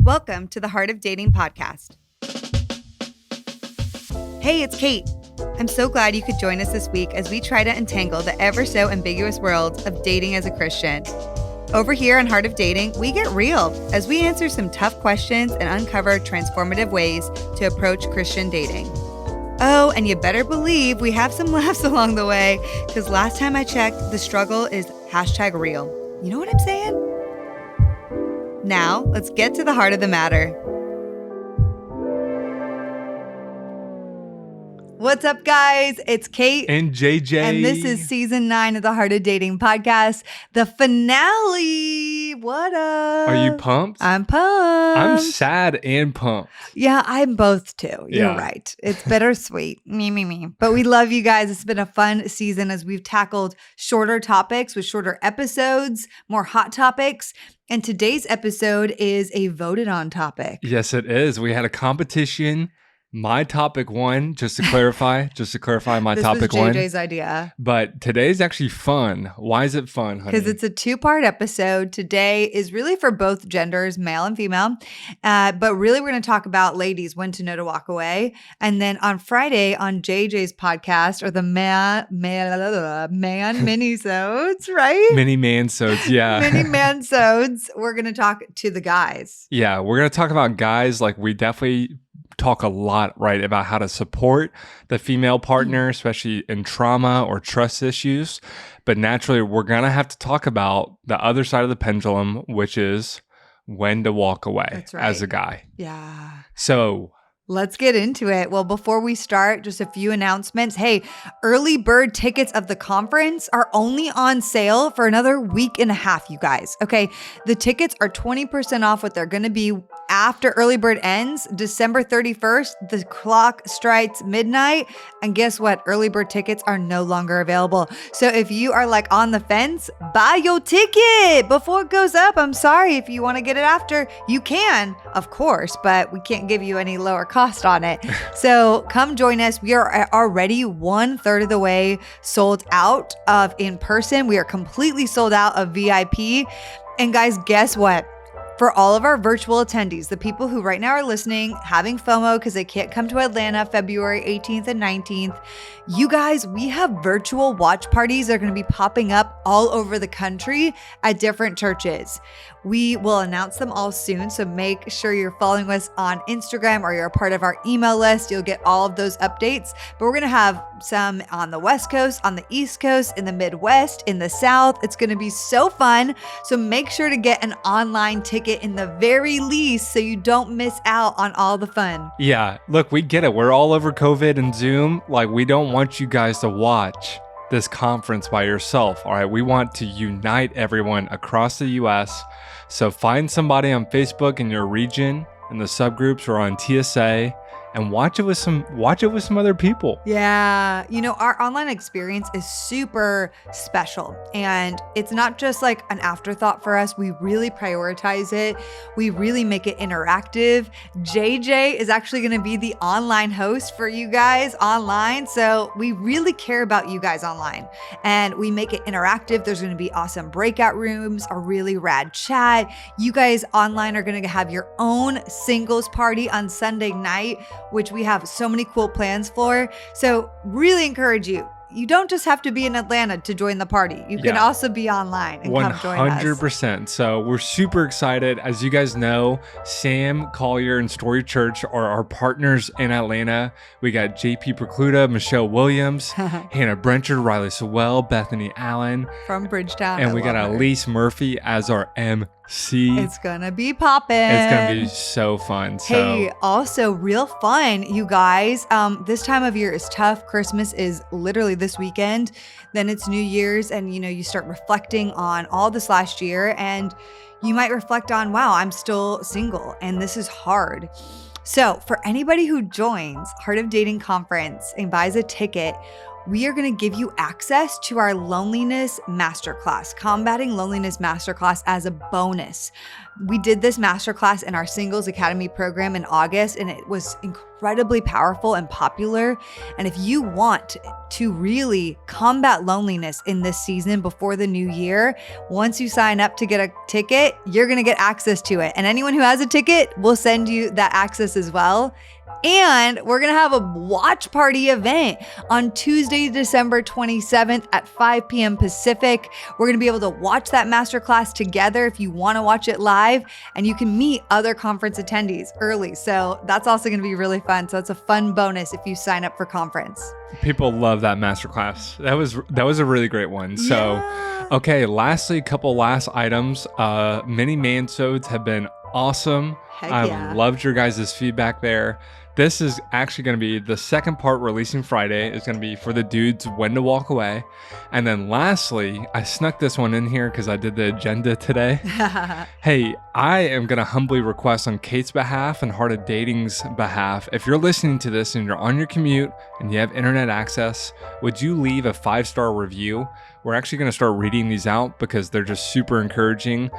Welcome to the Heart of Dating podcast. Hey, it's Kait. I'm so glad you could join us this week as we try to untangle the ever so ambiguous world of dating as a Christian. Over here on Heart of Dating, we get real as we answer some tough questions and uncover transformative ways to approach Christian dating. Oh, and you better believe we have some laughs along the way, because last time I checked, the struggle is #real. You know what I'm saying? Now, let's get to the heart of the matter. What's up, guys? It's Kait and JJ. And this is season 9 of the Heart of Dating podcast, the finale. What up? Are you pumped? I'm pumped. I'm sad and pumped. Yeah, I'm both too. You're right. It's bittersweet. Me. But we love you guys. It's been a fun season as we've tackled shorter topics with shorter episodes, more hot topics. And today's episode is a voted on topic. Yes, it is. We had a competition. My topic won, just to clarify, my topic won. This was JJ's idea. But today's actually fun. Why is it fun, honey? Because it's a 2-part episode. Today is really for both genders, male and female. But really, we're going to talk about ladies, when to know to walk away. And then on Friday on JJ's podcast, or the man mini-sodes, right? Mini man-sodes, yeah. Mini man-sodes. We're going to talk to the guys. Yeah, we're going to talk about guys. Like, we definitely talk a lot, right, about how to support the female partner, especially in trauma or trust issues. But naturally, we're going to have to talk about the other side of the pendulum, which is when to walk away as a guy. Yeah. So let's get into it. Well, before we start, just a few announcements. Hey, early bird tickets of the conference are only on sale for another week and a half, you guys. Okay, the tickets are 20% off what they're going to be after early bird ends, December 31st. The clock strikes midnight. And guess what? Early bird tickets are no longer available. So if you are like on the fence, buy your ticket before it goes up. I'm sorry. If you want to get it after, you can, of course, but we can't give you any lower cost on it. So come join us. We are already 1/3 of the way sold out of in person. We are completely sold out of VIP. And guys, guess what? For all of our virtual attendees, the people who right now are listening, having FOMO because they can't come to Atlanta February 18th and 19th, you guys, we have virtual watch parties that are going to be popping up all over the country at different churches. We will announce them all soon, so make sure you're following us on Instagram or you're a part of our email list. You'll get all of those updates. But we're going to have some on the West Coast, on the East Coast, in the Midwest, in the South. It's going to be so fun. So make sure to get an online ticket in the very least so you don't miss out on all the fun. Yeah, look, we get it. We're all over COVID and Zoom. Like, we don't want you guys to watch this conference by yourself. All right, we want to unite everyone across the US. So find somebody on Facebook in your region, in the subgroups, or on TSA, and watch it with some other people. Yeah. You know, our online experience is super special, and it's not just like an afterthought for us. We really prioritize it. We really make it interactive. JJ is actually going to be the online host for you guys online. So we really care about you guys online, and we make it interactive. There's going to be awesome breakout rooms, a really rad chat. You guys online are going to have your own singles party on Sunday night, which we have so many cool plans for. So really encourage you. You don't just have to be in Atlanta to join the party. You can also be online and come join us. 100%. So we're super excited. As you guys know, Sam Collier and Story Church are our partners in Atlanta. We got JP Precluda, Michelle Williams, Hannah Brenchard, Riley Sewell, Bethany Allen. From Bridgetown. And we got Elise Murphy as our MC. It's gonna be popping. It's gonna be so fun. Hey, also real fun, you guys. This time of year is tough. Christmas is literally this weekend. Then it's New Year's, and you start reflecting on all this last year, and you might reflect on, wow, I'm still single, and this is hard. So for anybody who joins Heart of Dating Conference and buys a ticket, we are going to give you access to our loneliness masterclass, combating loneliness masterclass, as a bonus. We did this masterclass in our Singles Academy program in August, and it was incredibly powerful and popular. And if you want to really combat loneliness in this season before the new year, once you sign up to get a ticket, you're going to get access to it. And anyone who has a ticket, will send you that access as well. And we're going to have a watch party event on Tuesday, December 27th at 5 p.m. Pacific. We're going to be able to watch that masterclass together if you want to watch it live, and you can meet other conference attendees early. So that's also going to be really fun. So it's a fun bonus if you sign up for conference. People love that masterclass. That was a really great one. So, okay, lastly, a couple last items. Mini mansodes have been awesome. I've loved your guys' feedback there. This is actually going to be the second part releasing Friday. It's going to be for the dudes when to walk away. And then lastly, I snuck this one in here because I did the agenda today. Hey, I am going to humbly request on Kate's behalf and Heart of Dating's behalf, if you're listening to this and you're on your commute and you have internet access, would you leave a 5-star review? We're actually going to start reading these out because they're just super encouraging.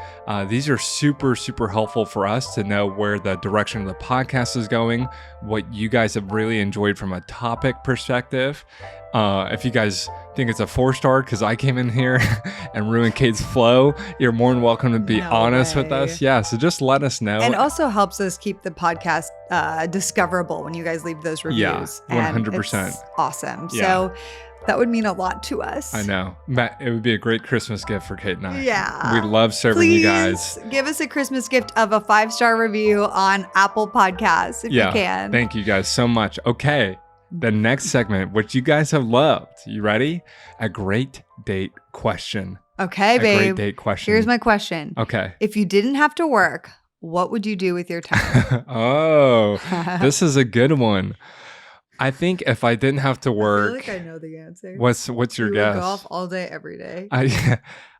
These are super, super helpful for us to know where the direction of the podcast is going, what you guys have really enjoyed from a topic perspective. If you guys think it's a 4-star because I came in here and ruined Kate's flow, you're more than welcome to be honest with us. Yeah, so just let us know. And also helps us keep the podcast discoverable when you guys leave those reviews. Yeah, 100%. It's awesome. Yeah. So that would mean a lot to us. I know. It would be a great Christmas gift for Kate and I. Yeah. We love serving you guys. Give us a Christmas gift of a 5-star review on Apple Podcasts if you can. Thank you guys so much. Okay. The next segment, which you guys have loved. You ready? A great date question. Okay, babe. A great date question. Here's my question. Okay. If you didn't have to work, what would you do with your time? Oh, this is a good one. I think if I didn't have to work, I feel like I know the answer. What's your guess? Golf all day, every day.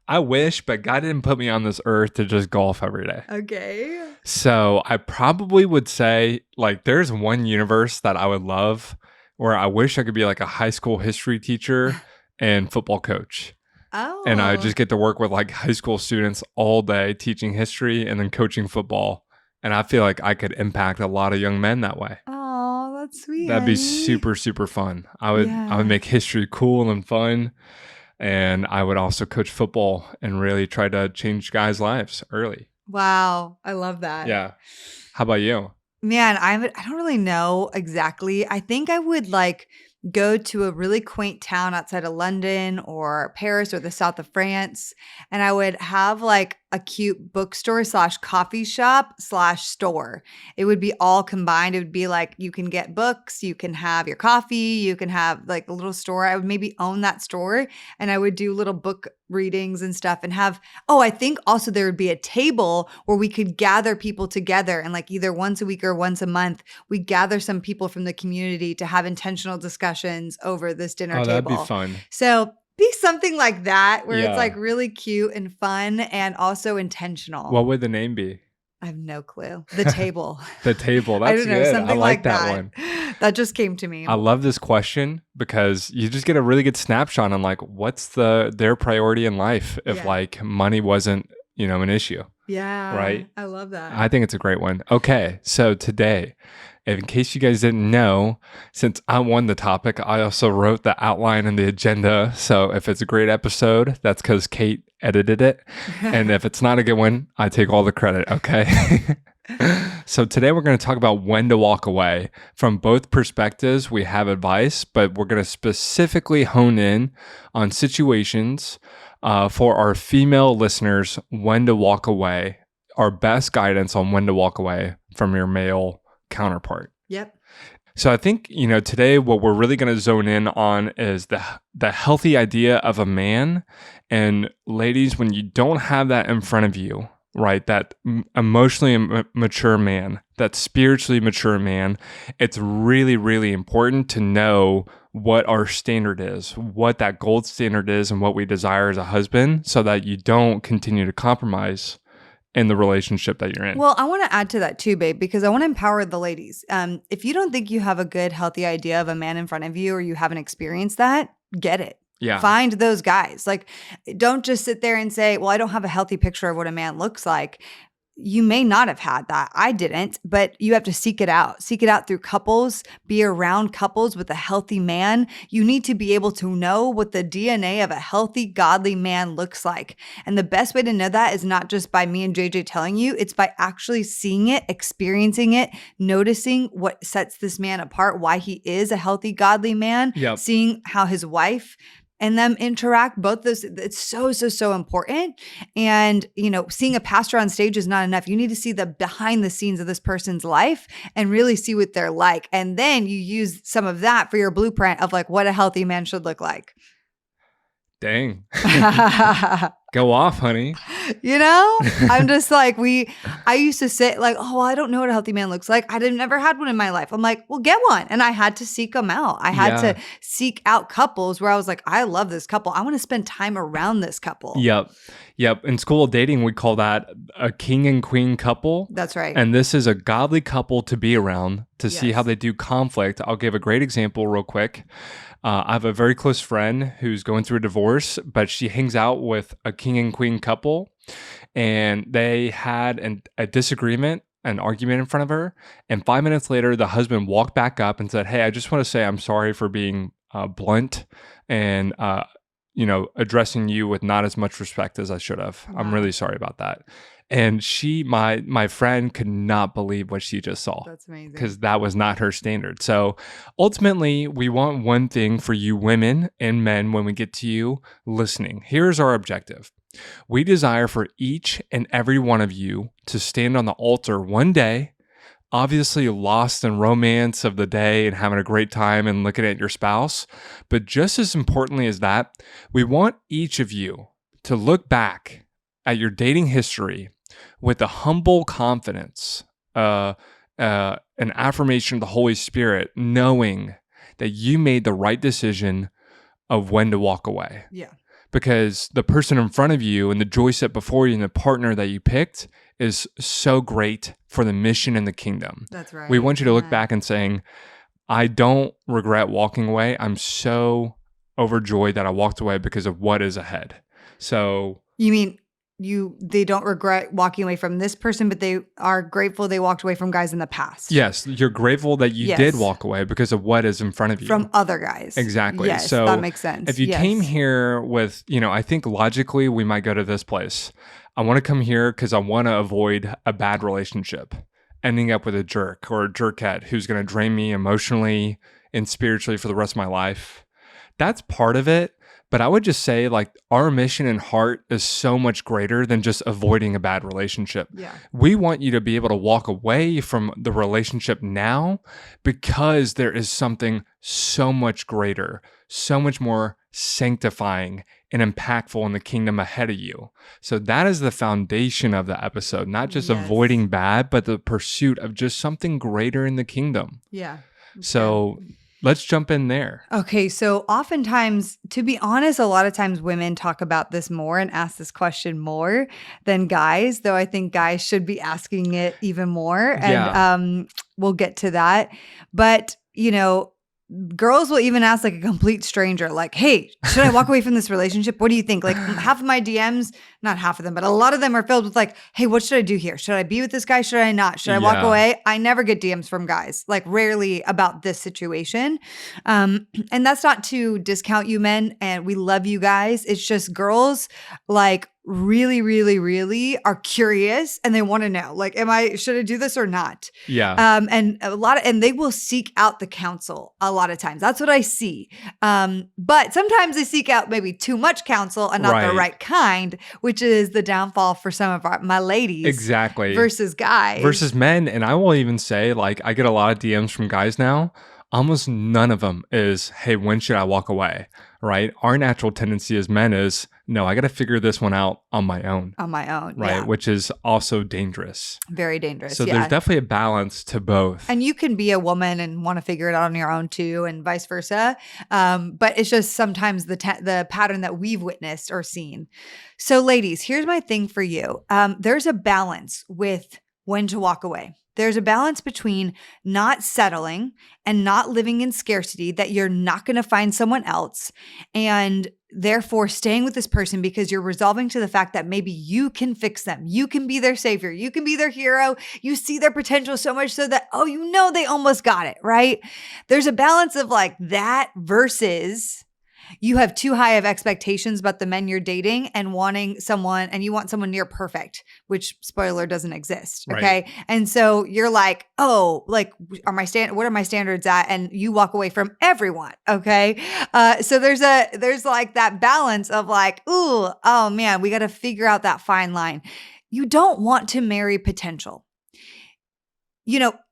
I wish, but God didn't put me on this earth to just golf every day. Okay. So I probably would say, like, there's one universe that I would love where I wish I could be like a high school history teacher and football coach. Oh. And I just get to work with like high school students all day teaching history and then coaching football. And I feel like I could impact a lot of young men that way. Oh, that's sweet. That'd be super, super fun. I would make history cool and fun. And I would also coach football and really try to change guys' lives early. Wow. I love that. Yeah. How about you? Man, I don't really know exactly. I think I would like go to a really quaint town outside of London or Paris or the south of France. And I would have like a cute bookstore / coffee shop / store. It would be all combined. It would be like you can get books, you can have your coffee, you can have like a little store. I would maybe own that store and I would do little book readings and stuff and have, I think also there would be a table where we could gather people together and like either once a week or once a month, we gather some people from the community to have intentional discussions over this dinner table. That'd be fun. So be something like that where it's like really cute and fun and also intentional. What would the name be? I have no clue. The table. The table. That's I don't know, good. something I like that that one. That just came to me. I love this question because you just get a really good snapshot on like what's their priority in life if like money wasn't, an issue. Yeah. Right? I love that. I think it's a great one. Okay. So today, in case you guys didn't know, since I won the topic, I also wrote the outline and the agenda. So if it's a great episode, that's because Kate edited it. And if it's not a good one, I take all the credit. Okay. So today we're going to talk about when to walk away. From both perspectives, we have advice, but we're going to specifically hone in on situations for our female listeners, when to walk away, our best guidance on when to walk away from your male counterpart. Yep. So I think, today what we're really going to zone in on is the healthy idea of a man. And ladies, when you don't have that in front of you, right, that emotionally mature man, that spiritually mature man, it's really, really important to know what our standard is, what that gold standard is, and what we desire as a husband so that you don't continue to compromise in the relationship that you're in. Well, I want to add to that too, babe, because I want to empower the ladies. If you don't think you have a good, healthy idea of a man in front of you or you haven't experienced that, get it. Yeah. Find those guys. Like, don't just sit there and say, well, I don't have a healthy picture of what a man looks like. you may not have had that. I didn't, but you have to seek it out. Seek it out through couples, be around couples with a healthy man. You need to be able to know what the DNA of a healthy, godly man looks like. And the best way to know that is not just by me and JJ telling you, it's by actually seeing it, experiencing it, noticing what sets this man apart, why he is a healthy, godly man, seeing how his wife and them interact. Both those, it's so important. And, seeing a pastor on stage is not enough. You need to see the behind the scenes of this person's life and really see what they're like. And then you use some of that for your blueprint of like what a healthy man should look like. Dang. Go off, honey. I'm just like, I used to say like, oh, I don't know what a healthy man looks like. never had one in my life. I'm like, well, get one. And I had to seek them out. I had to seek out couples where I was like, I love this couple. I want to spend time around this couple. Yep. In school dating, we call that a king and queen couple. That's right. And this is a godly couple to be around to see how they do conflict. I'll give a great example real quick. I have a very close friend who's going through a divorce, but she hangs out with a king and queen couple, and they had a disagreement, an argument in front of her. And 5 minutes later, the husband walked back up and said, "Hey, I just want to say I'm sorry for being blunt and addressing you with not as much respect as I should have. Wow. I'm really sorry about that." And my friend could not believe what she just saw. That's amazing. Because that was not her standard. So ultimately, we want one thing for you women and men when we get to you listening. Here's our objective. We desire for each and every one of you to stand on the altar one day, obviously lost in romance of the day and having a great time and looking at your spouse. But just as importantly as that, we want each of you to look back at your dating history with a humble confidence, an affirmation of the Holy Spirit, knowing that you made the right decision of when to walk away. Yeah. Because the person in front of you and the joy set before you and the partner that you picked is so great for the mission and the kingdom. That's right. We want you to look back and saying, I don't regret walking away. I'm so overjoyed that I walked away because of what is ahead. So you mean they don't regret walking away from this person, but they are grateful they walked away from guys in the past. Yes, you're grateful that you did walk away because of what is in front of you. From other guys. Exactly. Yes, so that makes sense. If you came here with, I think logically we might go to this place. I want to come here because I want to avoid a bad relationship, ending up with a jerk or a jerkette who's going to drain me emotionally and spiritually for the rest of my life. That's part of it. But I would just say like our mission and heart is so much greater than just avoiding a bad relationship. Yeah. We want you to be able to walk away from the relationship now because there is something so much greater, so much more sanctifying and impactful in the kingdom ahead of you. So that is the foundation of the episode, not just avoiding bad, but the pursuit of just something greater in the kingdom. Yeah. So let's jump in there. Okay. So oftentimes, to be honest, a lot of times women talk about this more and ask this question more than guys, though I think guys should be asking it even more. And we'll get to that. But, girls will even ask like a complete stranger, like, hey, should I walk away from this relationship? What do you think? Like half of my DMs, not half of them, but a lot of them are filled with like, hey, what should I do here? Should I be with this guy? Should I not? Should I walk away? I never get DMs from guys, like rarely about this situation. And that's not to discount you men, and we love you guys. It's just girls like really, really, really are curious and they want to know, like, should I do this or not? Yeah. And they will seek out the counsel a lot of times. That's what I see. But sometimes they seek out maybe too much counsel and not the right kind, which is the downfall for some of my ladies. Exactly. Versus guys. Versus men. And I will even say, like, I get a lot of DMs from guys now. Almost none of them is, hey, when should I walk away? Right? Our natural tendency as men is, no, I got to figure this one out on my own. On my own. Right. Yeah. Which is also dangerous. Very dangerous. So there's definitely a balance to both. And you can be a woman and want to figure it out on your own too, and vice versa. But it's just sometimes the pattern that we've witnessed or seen. So ladies, here's my thing for you. There's a balance with when to walk away. There's a balance between not settling and not living in scarcity that you're not going to find someone else, and therefore staying with this person because you're resolving to the fact that maybe you can fix them. You can be their savior. You can be their hero. You see their potential so much so that, they almost got it, right? There's a balance of like that versus you have too high of expectations about the men you're dating and you want someone near perfect, which spoiler doesn't exist. Okay. Right. And so you're like, what are my standards at? And you walk away from everyone. Okay. So there's like that balance of like, oh man, we got to figure out that fine line. You don't want to marry potential.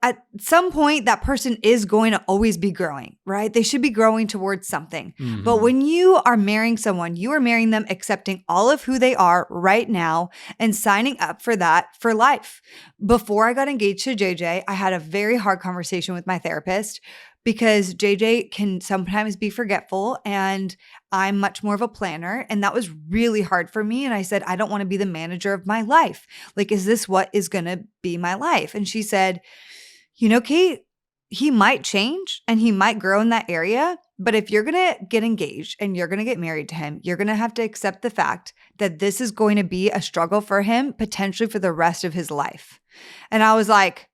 At some point, that person is going to always be growing, right? They should be growing towards something. Mm-hmm. But when you are marrying someone, you are marrying them accepting all of who they are right now and signing up for that for life. Before I got engaged to JJ, I had a very hard conversation with my therapist because JJ can sometimes be forgetful and I'm much more of a planner. And that was really hard for me. And I said, I don't want to be the manager of my life. Like, is this what is going to be my life? And she said, Kait, he might change and he might grow in that area. But if you're going to get engaged and you're going to get married to him, you're going to have to accept the fact that this is going to be a struggle for him, potentially for the rest of his life. And I was like,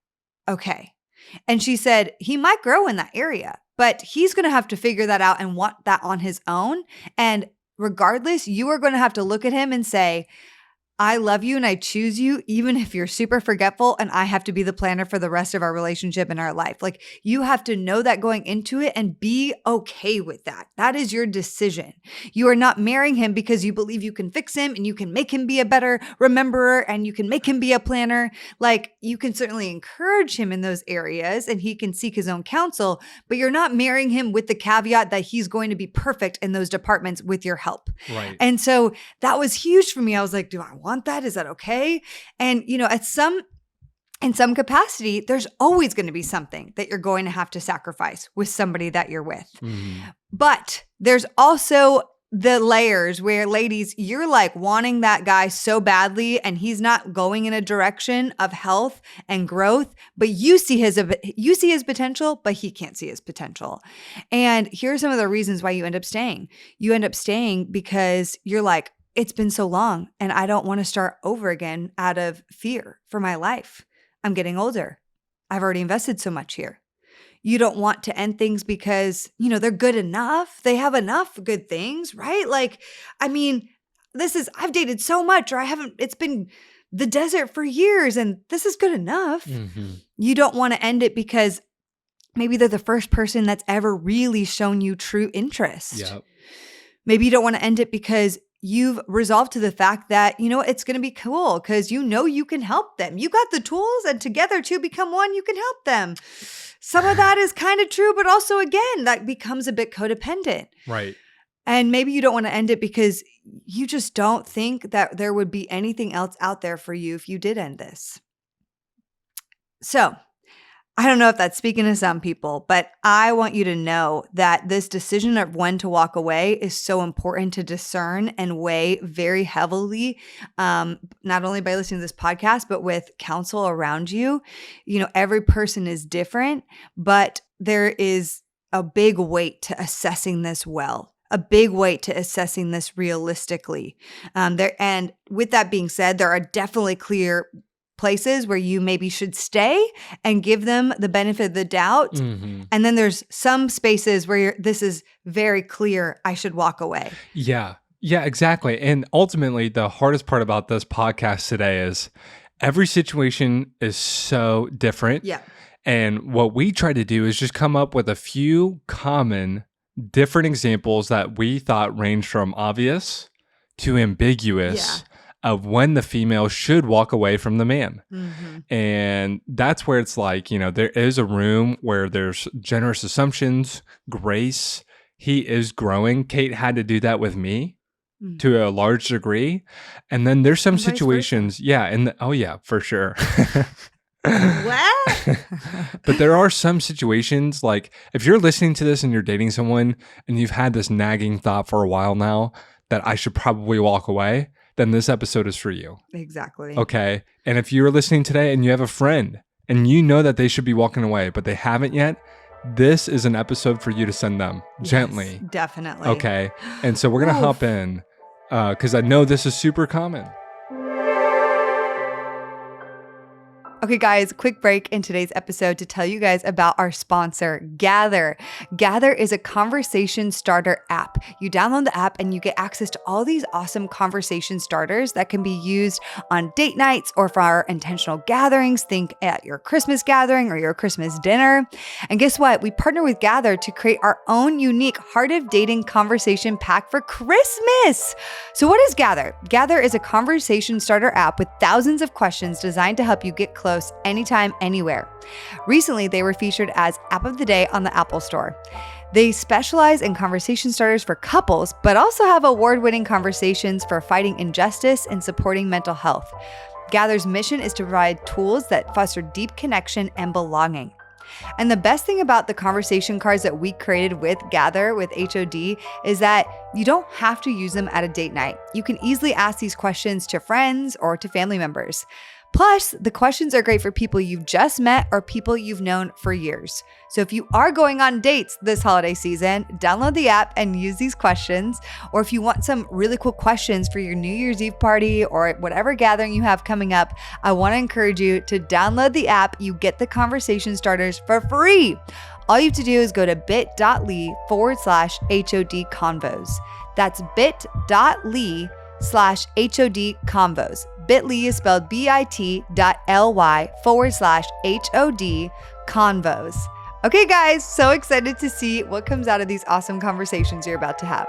okay. And she said, he might grow in that area, but he's going to have to figure that out and want that on his own. And regardless, you are going to have to look at him and say, I love you and I choose you, even if you're super forgetful and I have to be the planner for the rest of our relationship and our life. Like, you have to know that going into it and be okay with that. That is your decision. You are not marrying him because you believe you can fix him and you can make him be a better rememberer and you can make him be a planner. Like, you can certainly encourage him in those areas and he can seek his own counsel, but you're not marrying him with the caveat that he's going to be perfect in those departments with your help. Right. And so that was huge for me. I was like, do I want that? Is that okay? And, in some capacity, there's always going to be something that you're going to have to sacrifice with somebody that you're with. Mm-hmm. But there's also the layers where, ladies, you're like wanting that guy so badly and he's not going in a direction of health and growth, but you see his potential, but he can't see his potential. And here are some of the reasons why you end up staying. You end up staying because you're like, it's been so long and I don't want to start over again out of fear for my life. I'm getting older. I've already invested so much here. You don't want to end things because, they're good enough. They have enough good things, right? Like, I've dated so much it's been the desert for years and this is good enough. Mm-hmm. You don't want to end it because maybe they're the first person that's ever really shown you true interest. Yep. Maybe you don't want to end it because you've resolved to the fact that, it's going to be cool because you can help them. You got the tools and together two become one, you can help them. Some of that is kind of true, but also, again, that becomes a bit codependent. Right. And maybe you don't want to end it because you just don't think that there would be anything else out there for you if you did end this. So, I don't know if that's speaking to some people, but I want you to know that this decision of when to walk away is so important to discern and weigh very heavily, not only by listening to this podcast, but with counsel around you. Every person is different, but there is a big weight to assessing this well. A big weight to assessing this realistically. And with that being said, there are definitely clear places where you maybe should stay and give them the benefit of the doubt. Mm-hmm. And then there's some spaces where this is very clear, I should walk away. Yeah, exactly. And ultimately, the hardest part about this podcast today is every situation is so different. Yeah. And what we try to do is just come up with a few common different examples that we thought range from obvious to ambiguous. Yeah. Of when the female should walk away from the man. Mm-hmm. And that's where it's like, there is a room where there's generous assumptions, grace. He is growing. Kait had to do that with me to a large degree. And then there's some situations, for sure. What? But there are some situations, like if you're listening to this and you're dating someone and you've had this nagging thought for a while now that I should probably walk away, then this episode is for you. Exactly. Okay. And if you're listening today and you have a friend and you know that they should be walking away, but they haven't yet, this is an episode for you to send them gently. Yes, definitely. Okay. And so we're going to hop in because I know this is super common. Okay, guys, quick break in today's episode to tell you guys about our sponsor, Gather. Gather is a conversation starter app. You download the app and you get access to all these awesome conversation starters that can be used on date nights or for our intentional gatherings. Think at your Christmas gathering or your Christmas dinner. And guess what? We partner with Gather to create our own unique Heart of Dating conversation pack for Christmas. So what is Gather? Gather is a conversation starter app with thousands of questions designed to help you get close anytime, anywhere. Recently, they were featured as App of the Day on the Apple Store. They specialize in conversation starters for couples, but also have award-winning conversations for fighting injustice and supporting mental health. Gather's mission is to provide tools that foster deep connection and belonging. And the best thing about the conversation cards that we created with Gather with HOD is that you don't have to use them at a date night. You can easily ask these questions to friends or to family members. Plus, the questions are great for people you've just met or people you've known for years. So if you are going on dates this holiday season, download the app and use these questions. Or if you want some really cool questions for your New Year's Eve party or whatever gathering you have coming up, I want to encourage you to download the app. You get the conversation starters for free. All you have to do is go to bit.ly/HOD convos. That's bit.ly/HOD convos. Bit.ly is spelled bit.ly/HOD convos. Okay, guys, so excited to see what comes out of these awesome conversations you're about to have.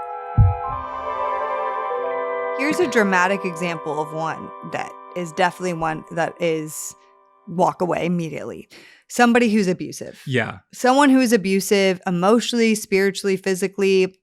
Here's a dramatic example of one that is definitely one that is walk away immediately. Somebody who's abusive. Yeah. Someone who is abusive emotionally, spiritually, physically.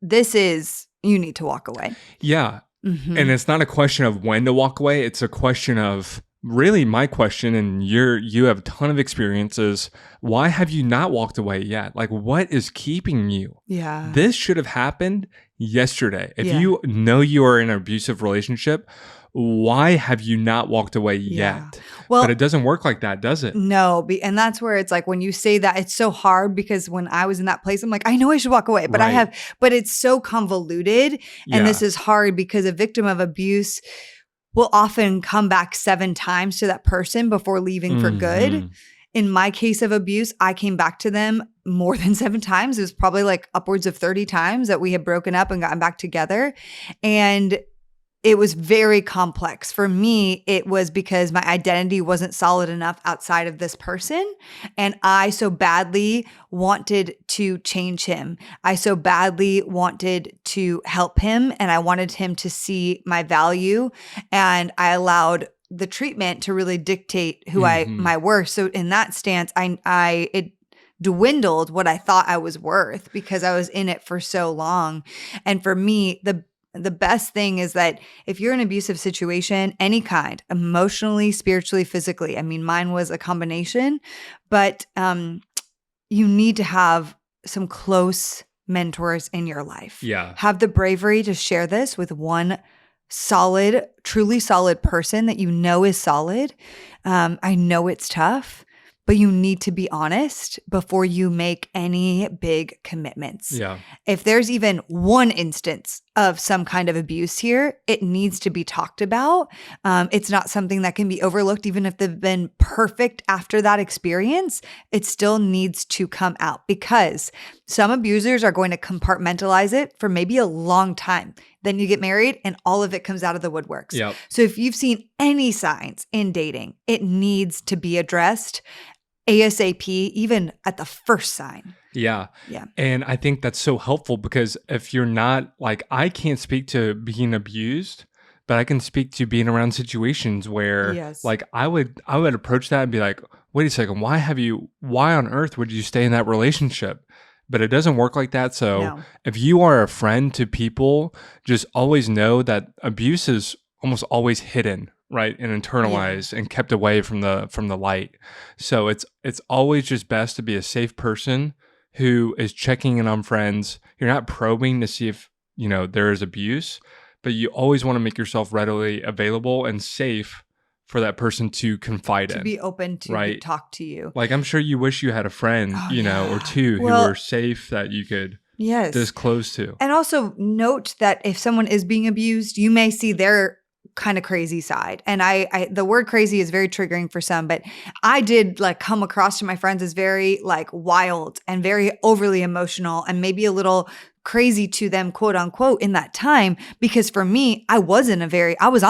This is, you need to walk away. Yeah. Mm-hmm. And it's not a question of when to walk away. It's a question of really my question, and you have a ton of experiences. Why have you not walked away yet? Like, what is keeping you? Yeah. This should have happened yesterday. If you know you are in an abusive relationship, why have you not walked away yet? Well, but it doesn't work like that, does it? No. And that's where it's like, when you say that, it's so hard, because when I was in that place, I'm like, I know I should walk away, but but it's so convoluted. And this is hard because a victim of abuse will often come back 7 times to that person before leaving for good. In my case of abuse, I came back to them more than 7 times. It was probably like upwards of 30 times that we had broken up and gotten back together. And it was very complex. For me, it was because my identity wasn't solid enough outside of this person. And I so badly wanted to change him. I so badly wanted to help him. And I wanted him to see my value. And I allowed the treatment to really dictate who my worth. So in that stance, it dwindled what I thought I was worth because I was in it for so long. And for me, the best thing is that if you're in an abusive situation, any kind, emotionally, spiritually, physically, I mean, mine was a combination, but you need to have some close mentors in your life. Yeah. Have the bravery to share this with one solid, truly solid person that you know is solid. I know it's tough, but you need to be honest before you make any big commitments. Yeah. If there's even one instance of some kind of abuse here, it needs to be talked about. It's not something that can be overlooked. Even if they've been perfect after that experience, it still needs to come out, because some abusers are going to compartmentalize it for maybe a long time. Then you get married and all of it comes out of the woodworks. Yep. So if you've seen any signs in dating, it needs to be addressed ASAP, even at the first sign. Yeah. Yeah. And I think that's so helpful, because if you're not, like, I can't speak to being abused, but I can speak to being around situations where like I would approach that and be like, wait a second, why on earth would you stay in that relationship? But it doesn't work like that. So if you are a friend to people, just always know that abuse is almost always hidden, right? And internalized and kept away from the light. So it's always just best to be a safe person who is checking in on friends. You're not probing to see if, there is abuse, but you always want to make yourself readily available and safe for that person to confide to in. be open to right? talk to you. Like, I'm sure you wish you had a friend, Oh, you know, yeah. or two who Well, were safe that you could yes. disclose to. And also note that if someone is being abused, you may see their kind of crazy side. And I the word crazy is very triggering for some, but I did like come across to my friends as very like wild and very overly emotional and maybe a little crazy to them, quote unquote, in that time. Because for me, I was on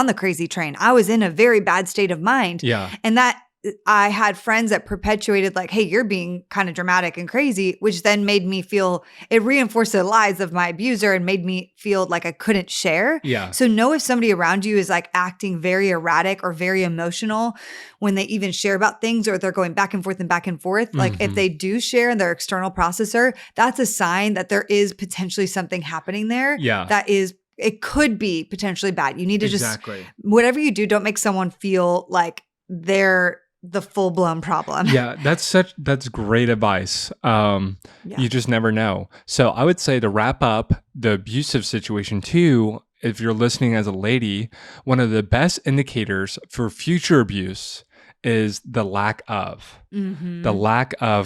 the crazy train. I was in a very bad state of mind. Yeah. And that I had friends that perpetuated like, hey, you're being kind of dramatic and crazy, which then made me feel, it reinforced the lies of my abuser and made me feel like I couldn't share. Yeah. So know if somebody around you is like acting very erratic or very emotional when they even share about things, or they're going back and forth and back and forth. Like if they do share in their external processor, that's a sign that there is potentially something happening there. Yeah. That is, it could be potentially bad. You need to Exactly. just, whatever you do, don't make someone feel like they're the full-blown problem. Yeah, that's great advice. You just never know. So I would say, to wrap up the abusive situation too, if you're listening as a lady, one of the best indicators for future abuse is the lack of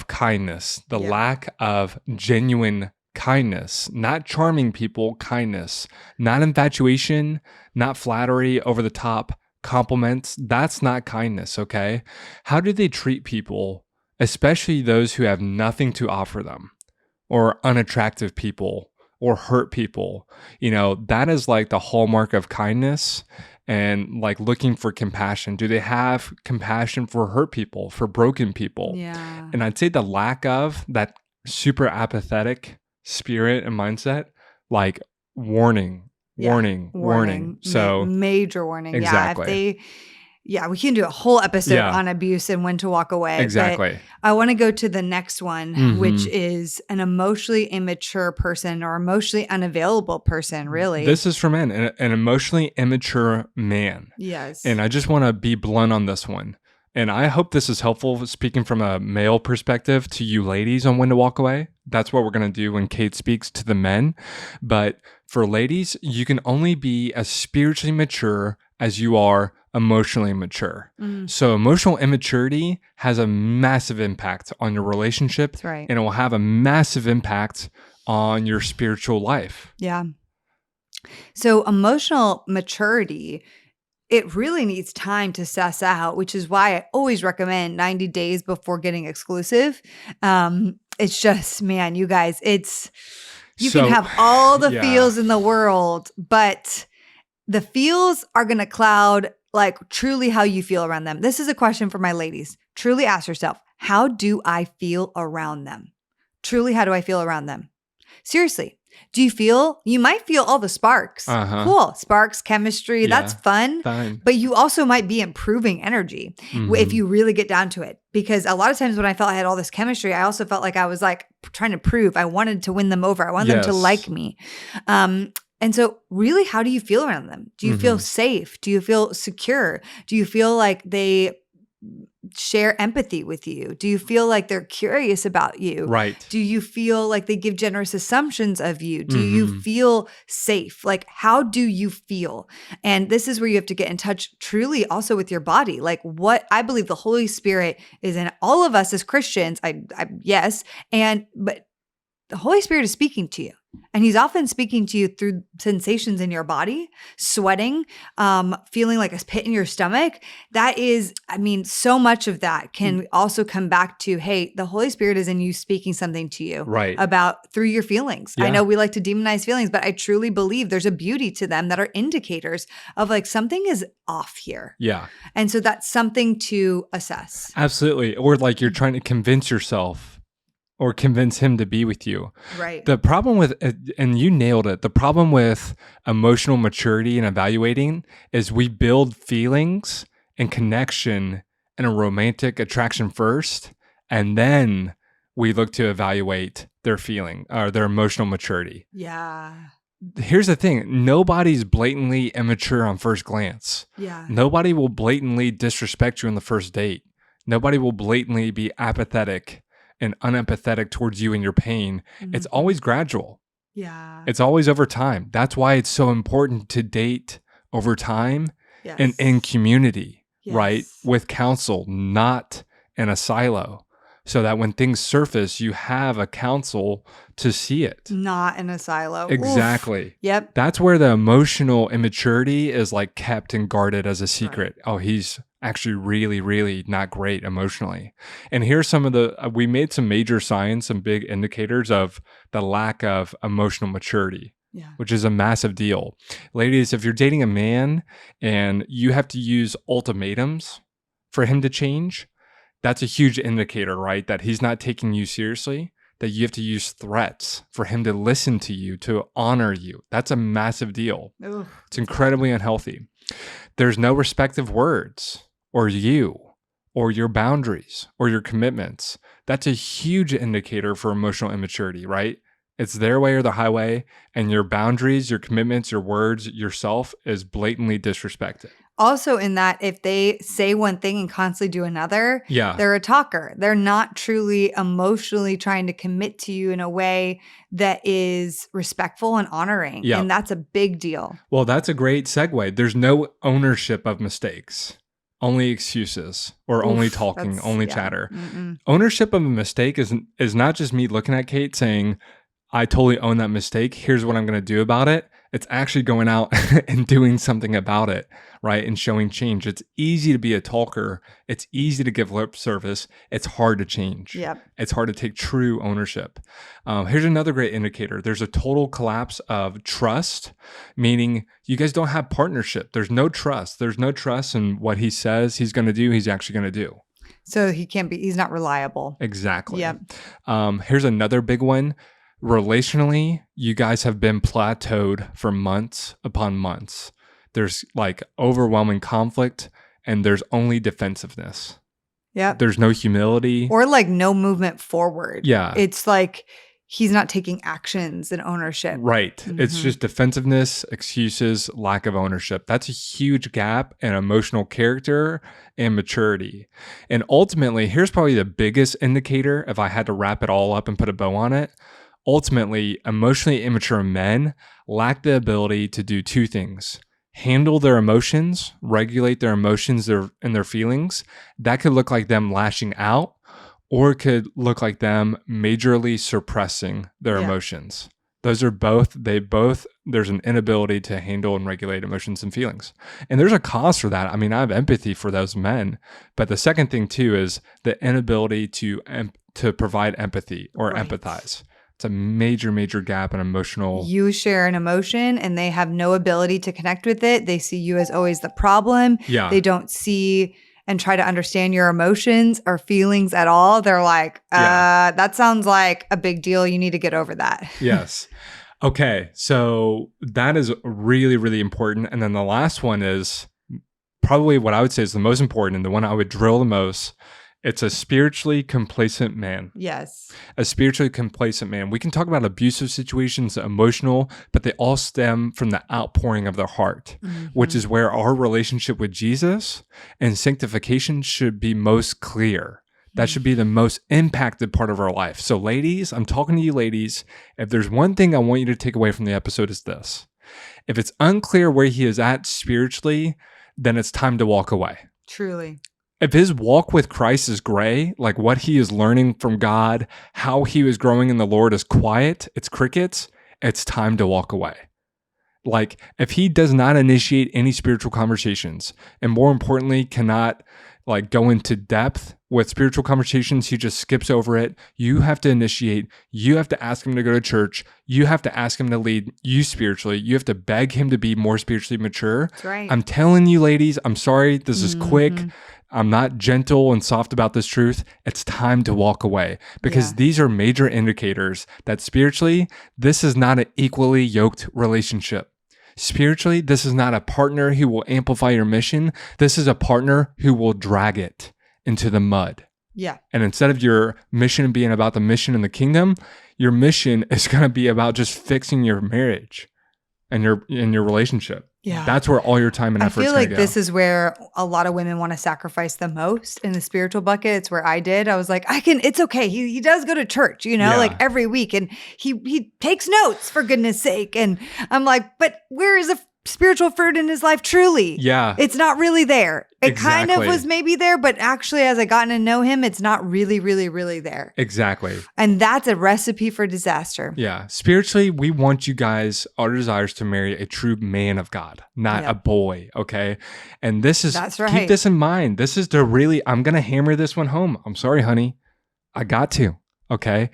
kindness, the lack of genuine kindness, not charming people, kindness, not infatuation, not flattery, over the top compliments. That's not kindness, okay? How do they treat people, especially those who have nothing to offer them, or unattractive people, or hurt people? You know, that is like the hallmark of kindness, and like looking for compassion. Do they have compassion for hurt people, for broken people? Yeah. And I'd say the lack of that super apathetic spirit and mindset, like warning. So major warning. Exactly. We can do a whole episode on abuse and when to walk away. Exactly. But I want to go to the next one, which is an emotionally immature person or emotionally unavailable person, really. This is for men, an emotionally immature man. Yes. And I just want to be blunt on this one. And I hope this is helpful, speaking from a male perspective, to you ladies on when to walk away. That's what we're going to do when Kait speaks to the men. But for ladies, you can only be as spiritually mature as you are emotionally mature. So emotional immaturity has a massive impact on your relationship. That's right. And it will have a massive impact on your spiritual life. Yeah. So emotional maturity, it really needs time to suss out, which is why I always recommend 90 days before getting exclusive. It's just, man, you guys, you can have all the feels in the world, but the feels are going to cloud like truly how you feel around them. This is a question for my ladies. Truly ask yourself, how do I feel around them? Truly, how do I feel around them? Seriously. You might feel all the sparks. Cool. Sparks, chemistry, that's fun. Fine. But you also might be improving energy if you really get down to it. Because a lot of times when I felt I had all this chemistry, I also felt like I was like trying to prove. I wanted to win them over. I wanted them to like me. And so really, how do you feel around them? Do you feel safe? Do you feel secure? Do you feel like they share empathy with you? Do you feel like they're curious about you? Right. Do you feel like they give generous assumptions of you? Do you feel safe? Like, how do you feel? And this is where you have to get in touch truly also with your body. Like, what I believe the Holy Spirit is in all of us as Christians. Yes. But the Holy Spirit is speaking to you. And he's often speaking to you through sensations in your body, sweating, feeling like a pit in your stomach. That is, so much of that can also come back to, hey, the Holy Spirit is in you speaking something to you about through your feelings. Yeah. I know we like to demonize feelings, but I truly believe there's a beauty to them that are indicators of like something is off here. Yeah. And so that's something to assess. Absolutely. Or like you're trying to convince yourself or convince him to be with you. Right. The problem with, and you nailed it, the problem with emotional maturity and evaluating is we build feelings and connection and a romantic attraction first, and then we look to evaluate their feeling or their emotional maturity. Yeah. Here's the thing. Nobody's blatantly immature on first glance. Yeah. Nobody will blatantly disrespect you on the first date. Nobody will blatantly be apathetic and unempathetic towards you and your pain. It's always gradual. Yeah. It's always over time. That's why it's so important to date over time and in community. right? With counsel, not in a silo. So that when things surface, you have a counsel to see it. Not in a silo. Exactly. Oof. Yep. That's where the emotional immaturity is like kept and guarded as a secret. Right. Oh, he's actually really, really not great emotionally. And here's some of we made some major signs, some big indicators of the lack of emotional maturity. Yeah. Which is a massive deal. Ladies, if you're dating a man and you have to use ultimatums for him to change, that's a huge indicator, right? That he's not taking you seriously, that you have to use threats for him to listen to you, to honor you. That's a massive deal. Ooh, it's incredibly unhealthy. There's no respect of words or you or your boundaries or your commitments. That's a huge indicator for emotional immaturity, right? It's their way or the highway, and your boundaries, your commitments, your words, yourself is blatantly disrespected. Also in that, if they say one thing and constantly do another, they're a talker. They're not truly emotionally trying to commit to you in a way that is respectful and honoring. Yep. And that's a big deal. Well, that's a great segue. There's no ownership of mistakes. Only excuses or only talking, only chatter. Mm-mm. Ownership of a mistake is not just me looking at Kait saying, I totally own that mistake. Here's what I'm going to do about it. It's actually going out and doing something about it, right? And showing change. It's easy to be a talker. It's easy to give lip service. It's hard to change. Yep. It's hard to take true ownership. Here's another great indicator. There's a total collapse of trust, meaning you guys don't have partnership. There's no trust. There's no trust in what he says he's going to do, he's actually going to do. So he's not reliable. Exactly. Yep. Here's another big one. Relationally, you guys have been plateaued for months upon months. There's like overwhelming conflict and there's only defensiveness. Yeah. There's no humility. Or like no movement forward. Yeah. It's like he's not taking actions and ownership. Right. Mm-hmm. It's just defensiveness, excuses, lack of ownership. That's a huge gap in emotional character and maturity. And ultimately, here's probably the biggest indicator if I had to wrap it all up and put a bow on it. Ultimately, emotionally immature men lack the ability to do two things: handle their emotions, regulate their emotions and their feelings. That could look like them lashing out, or it could look like them majorly suppressing their emotions. Those are there's an inability to handle and regulate emotions and feelings. And there's a cause for that. I mean, I have empathy for those men. But the second thing too is the inability to provide empathy or empathize. It's a major, major gap in emotional. You share an emotion and they have no ability to connect with it. They see you as always the problem. Yeah. They don't see and try to understand your emotions or feelings at all. They're like, that sounds like a big deal. You need to get over that. Yes. Okay. So that is really, really important. And then the last one is probably what I would say is the most important and the one I would drill the most. It's a spiritually complacent man. Yes. A spiritually complacent man. We can talk about abusive situations, emotional, but they all stem from the outpouring of their heart, which is where our relationship with Jesus and sanctification should be most clear. That should be the most impacted part of our life. So ladies, I'm talking to you ladies. If there's one thing I want you to take away from the episode is this. If it's unclear where he is at spiritually, then it's time to walk away. Truly. If his walk with Christ is gray, like what he is learning from God, how he was growing in the Lord is quiet, it's crickets, it's time to walk away. Like if he does not initiate any spiritual conversations, and more importantly, cannot like go into depth with spiritual conversations, he just skips over it. You have to initiate. You have to ask him to go to church. You have to ask him to lead you spiritually. You have to beg him to be more spiritually mature. That's right. I'm telling you, ladies, I'm sorry. This is quick. I'm not gentle and soft about this truth. It's time to walk away because these are major indicators that spiritually, this is not an equally yoked relationship. Spiritually, this is not a partner who will amplify your mission. This is a partner who will drag it into the mud. Yeah. And instead of your mission being about the mission in the kingdom, your mission is going to be about just fixing your marriage and your relationship. Yeah. That's where all your time and effort is going to go. I feel like this is where a lot of women want to sacrifice the most in the spiritual bucket. It's where I did. I was like, it's okay. He does go to church, like every week. And he takes notes for goodness sake. And I'm like, but where is the spiritual fruit in his life. Truly. Yeah. It's not really there. It kind of Exactly. was maybe there, but actually as I gotten to know him, it's not really, really, really there. Exactly. And that's a recipe for disaster. Yeah. Spiritually, we want you guys, our desires to marry a true man of God, not a boy. Okay. And this is, That's right. keep this in mind. This is I'm going to hammer this one home. I'm sorry, honey. I got to. Okay.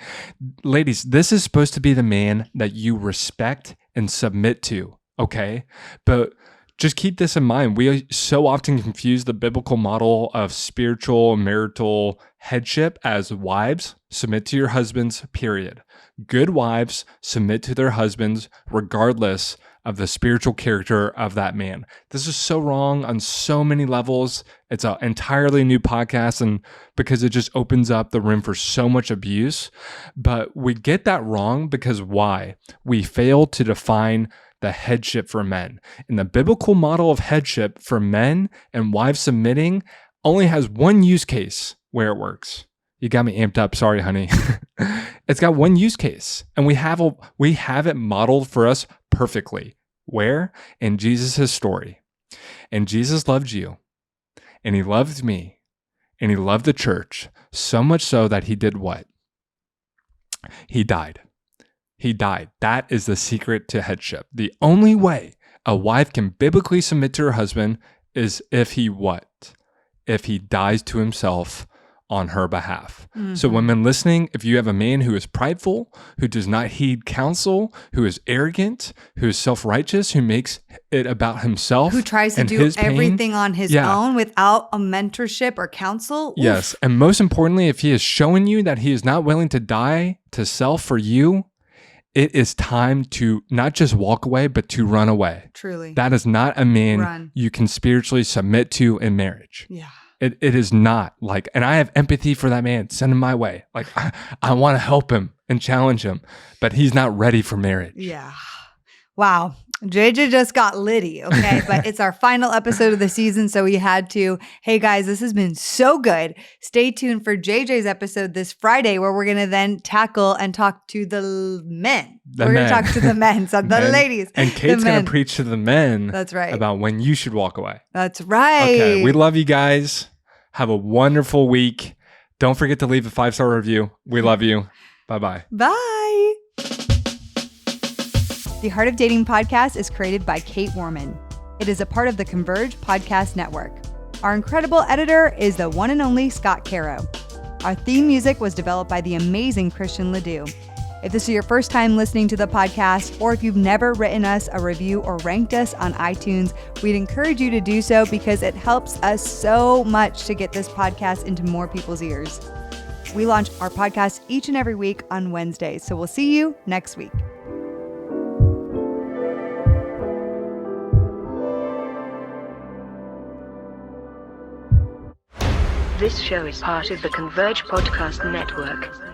Ladies, this is supposed to be the man that you respect and submit to. Okay. But just keep this in mind. We so often confuse the biblical model of spiritual marital headship as wives submit to your husbands, period. Good wives submit to their husbands regardless of the spiritual character of that man. This is so wrong on so many levels. It's an entirely new podcast, and because it just opens up the room for so much abuse. But we get that wrong because why? We fail to define the headship for men. And the biblical model of headship for men and wives submitting only has one use case where it works. You got me amped up. Sorry, honey. It's got one use case, and we have it modeled for us perfectly. Where? In Jesus' story. And Jesus loved you, and he loved me, and he loved the church so much so that he did what? He died. He died. That is the secret to headship. The only way a wife can biblically submit to her husband is if he what? If he dies to himself on her behalf. Mm-hmm. So women listening, if you have a man who is prideful, who does not heed counsel, who is arrogant, who is self-righteous, who makes it about himself, who tries to do everything on his own without a mentorship or counsel. Oof. Yes. And most importantly, if he is showing you that he is not willing to die to self for you, it is time to not just walk away, but to run away. Truly. That is not a man you can spiritually submit to in marriage. Yeah. It is not like, and I have empathy for that man. Send him my way. Like, I want to help him and challenge him, but he's not ready for marriage. Yeah. Wow. JJ just got litty, okay? But it's our final episode of the season, so we had to. Hey guys, this has been so good. Stay tuned for JJ's episode this Friday, where we're going to then tackle and talk to the men. We're going to talk to the men, so the ladies. And Kate's going to preach to the men. That's right. About when you should walk away. That's right. Okay, we love you guys. Have a wonderful week. Don't forget to leave a 5-star review. We love you. Bye-bye. Bye. The Heart of Dating podcast is created by Kate Warman. It is a part of the Converge Podcast Network. Our incredible editor is the one and only Scott Caro. Our theme music was developed by the amazing Christian Ledoux. If this is your first time listening to the podcast, or if you've never written us a review or ranked us on iTunes, we'd encourage you to do so because it helps us so much to get this podcast into more people's ears. We launch our podcast each and every week on Wednesdays, so we'll see you next week. This show is part of the Converge Podcast Network.